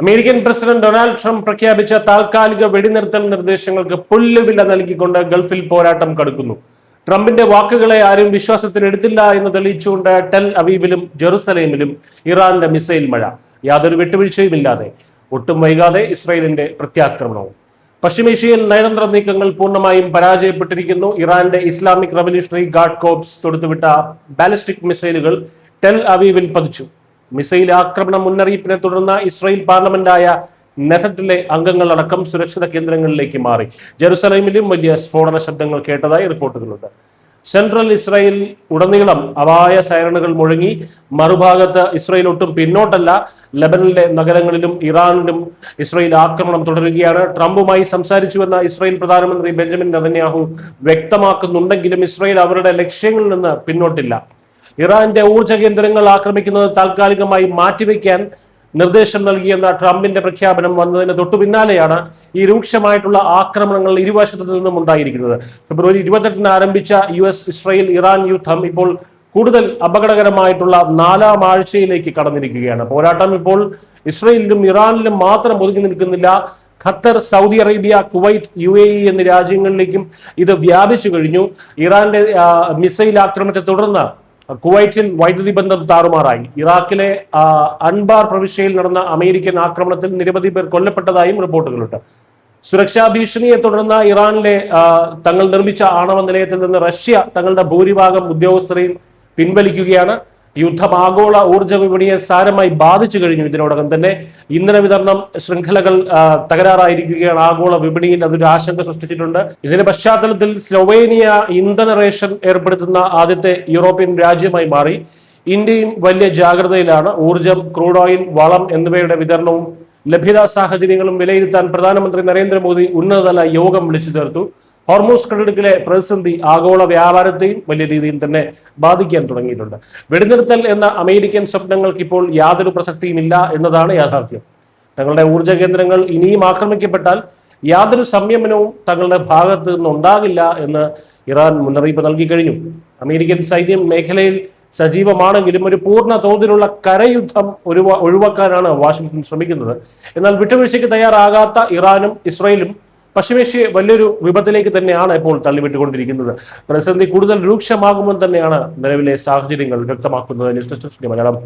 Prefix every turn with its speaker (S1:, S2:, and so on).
S1: American president Donald Trump പ്രഖ്യാപിച്ച താൽക്കാലിക വെടിനിർത്തൽ നിർദ്ദേശങ്ങൾക്ക് പുല്ലുവില നൽകിക്കൊണ്ട് ഗൾഫിൽ പോരാട്ടം കടുക്കുന്നു. ട്രംപിന്റെ വാക്കുകളെ ആരും വിശ്വാസത്തിലെടുത്തില്ല എന്ന് തെളിയിച്ചുകൊണ്ട് ടെൽ അവീവിലും ജെറുസലേമിലും ഇറാന്റെ മിസൈൽ മഴ. യാതൊരു വിട്ടുവീഴ്ചയുമില്ലാതെ ഒട്ടും വൈകാതെ ഇസ്രായേലിന്റെ പ്രത്യാക്രമണവും. പശ്ചിമേഷ്യയിൽ നയതന്ത്ര നീക്കങ്ങൾ പൂർണ്ണമായും പരാജയപ്പെട്ടിരിക്കുന്നു. ഇറാന്റെ ഇസ്ലാമിക് റവല്യൂഷണറി ഗാർഡ് കോർപ്സ് തൊടുത്തുവിട്ട ബാലിസ്റ്റിക് മിസൈലുകൾ ടെൽ അവീവിൽ പതിച്ചു. മിസൈൽ ആക്രമണ മുന്നറിയിപ്പിനെ തുടർന്ന് ഇസ്രായേൽ പാർലമെന്റായ നെസറ്റിലെ അംഗങ്ങളടക്കം സുരക്ഷിത കേന്ദ്രങ്ങളിലേക്ക് മാറി. ജെറുസലേമിലും വലിയ സ്ഫോടന ശബ്ദങ്ങൾ കേട്ടതായി റിപ്പോർട്ടുകളുണ്ട്. സെൻട്രൽ ഇസ്രായേൽ ഉടനീളം അപായ സൈറണുകൾ മുഴങ്ങി. മറുഭാഗത്ത് ഇസ്രായേൽ ഒട്ടും പിന്നോട്ടല്ല. ലെബനനിലെ നഗരങ്ങളിലും ഇറാനിലും ഇസ്രായേൽ ആക്രമണം തുടരുകയാണ്. ട്രംപുമായി സംസാരിച്ചുവെന്ന ഇസ്രായേൽ പ്രധാനമന്ത്രി ബെഞ്ചമിൻ നെതന്യാഹു വ്യക്തമാക്കുന്നുണ്ടെങ്കിലും ഇസ്രായേൽ അവരുടെ ലക്ഷ്യങ്ങളിൽ നിന്ന് പിന്നോട്ടില്ല. ഇറാന്റെ ഊർജ്ജ കേന്ദ്രങ്ങൾ ആക്രമിക്കുന്നത് താൽക്കാലികമായി മാറ്റിവെക്കാൻ നിർദ്ദേശം നൽകിയെന്ന ട്രംപിന്റെ പ്രഖ്യാപനം വന്നതിന് തൊട്ടു പിന്നാലെയാണ് ഈ രൂക്ഷമായിട്ടുള്ള ആക്രമണങ്ങൾ ഇരുവശത്തു നിന്നും ഉണ്ടായിരിക്കുന്നത്. ഫെബ്രുവരി 28 ആരംഭിച്ച US ഇസ്രായേൽ ഇറാൻ യുദ്ധം ഇപ്പോൾ കൂടുതൽ അപകടകരമായിട്ടുള്ള 4ാം ആഴ്ചയിലേക്ക് കടന്നിരിക്കുകയാണ്. പോരാട്ടം ഇപ്പോൾ ഇസ്രായേലിലും ഇറാനിലും മാത്രം ഒതുങ്ങി നിൽക്കുന്നില്ല. Qatar, Saudi Arabia, Kuwait, UAE എന്നീ രാജ്യങ്ങളിലേക്കും ഇത് വ്യാപിച്ചു കഴിഞ്ഞു. ഇറാന്റെ മിസൈൽ ആക്രമണത്തെ തുടർന്ന് കുവൈറ്റിൽ വൈദ്യുതി ബന്ധം താറുമാറായി. ഇറാഖിലെ അൻബാർ പ്രവിശ്യയിൽ നടന്ന അമേരിക്കൻ ആക്രമണത്തിൽ നിരവധി പേർ കൊല്ലപ്പെട്ടതായും റിപ്പോർട്ടുകളുണ്ട്. സുരക്ഷാ ഭീഷണിയെ തുടർന്ന് ഇറാനിലെ തങ്ങൾ നിർമ്മിച്ച ആണവ നിലയത്തിൽ നിന്ന് റഷ്യ തങ്ങളുടെ ഭൂരിഭാഗം ഉദ്യോഗസ്ഥരെയും പിൻവലിക്കുകയാണ്. യുദ്ധം ആഗോള ഊർജ്ജ വിപണിയെ സാരമായി ബാധിച്ചു കഴിഞ്ഞു. ഇതിനോടകം തന്നെ ഇന്ധന വിതരണം ശൃംഖലകൾ തകരാറായിരിക്കുകയാണ്. ആഗോള വിപണിയിൽ അതൊരു ആശങ്ക സൃഷ്ടിച്ചിട്ടുണ്ട്. ഇതിന്റെ പശ്ചാത്തലത്തിൽ സ്ലൊവേനിയ ഇന്ധന റേഷൻ ഏർപ്പെടുത്തുന്ന ആദ്യത്തെ യൂറോപ്യൻ രാജ്യമായി മാറി. ഇന്ത്യയും വലിയ ജാഗ്രതയിലാണ്. ഊർജ്ജം, ക്രൂഡ് ഓയിൽ, വളം എന്നിവയുടെ വിതരണവും ലഭ്യതാ സാഹചര്യങ്ങളും വിലയിരുത്താൻ പ്രധാനമന്ത്രി നരേന്ദ്രമോദി ഉന്നതതല യോഗം വിളിച്ചു ചേർത്തു. ഹോർമൂസ് കടലിടുക്കിലെ പ്രതിസന്ധി ആഗോള വ്യാപാരത്തെയും വലിയ രീതിയിൽ തന്നെ ബാധിക്കാൻ തുടങ്ങിയിട്ടുണ്ട്. വെടിനിർത്തൽ എന്ന അമേരിക്കൻ സ്വപ്നങ്ങൾക്ക് ഇപ്പോൾ യാതൊരു പ്രസക്തിയുമില്ല എന്നതാണ് യാഥാർത്ഥ്യം. തങ്ങളുടെ ഊർജ്ജ കേന്ദ്രങ്ങൾ ഇനിയും ആക്രമിക്കപ്പെട്ടാൽ യാതൊരു സംയമനവും തങ്ങളുടെ ഭാഗത്ത് നിന്നുണ്ടാകില്ല എന്ന് ഇറാൻ മുന്നറിയിപ്പ് നൽകി കഴിഞ്ഞു. അമേരിക്കൻ സൈന്യം മേഖലയിൽ സജീവമാണെങ്കിലും ഒരു പൂർണ്ണ തോതിലുള്ള കരയുദ്ധം ഒഴിവാക്കാനാണ് വാഷിംഗ്ടൺ ശ്രമിക്കുന്നത്. എന്നാൽ വിട്ടുവീഴ്ചയ്ക്ക് തയ്യാറാകാത്ത ഇറാനും ഇസ്രായേലും പശ്ചിമേഷ്യയെ വലിയൊരു വിപത്തിലേക്ക് തന്നെയാണ് ഇപ്പോൾ തള്ളിവിട്ടുകൊണ്ടിരിക്കുന്നത്. പ്രതിസന്ധി കൂടുതൽ രൂക്ഷമാകുമെന്ന് തന്നെയാണ് നിലവിലെ സാഹചര്യങ്ങൾ വ്യക്തമാക്കുന്നത്. News desk Malayalam.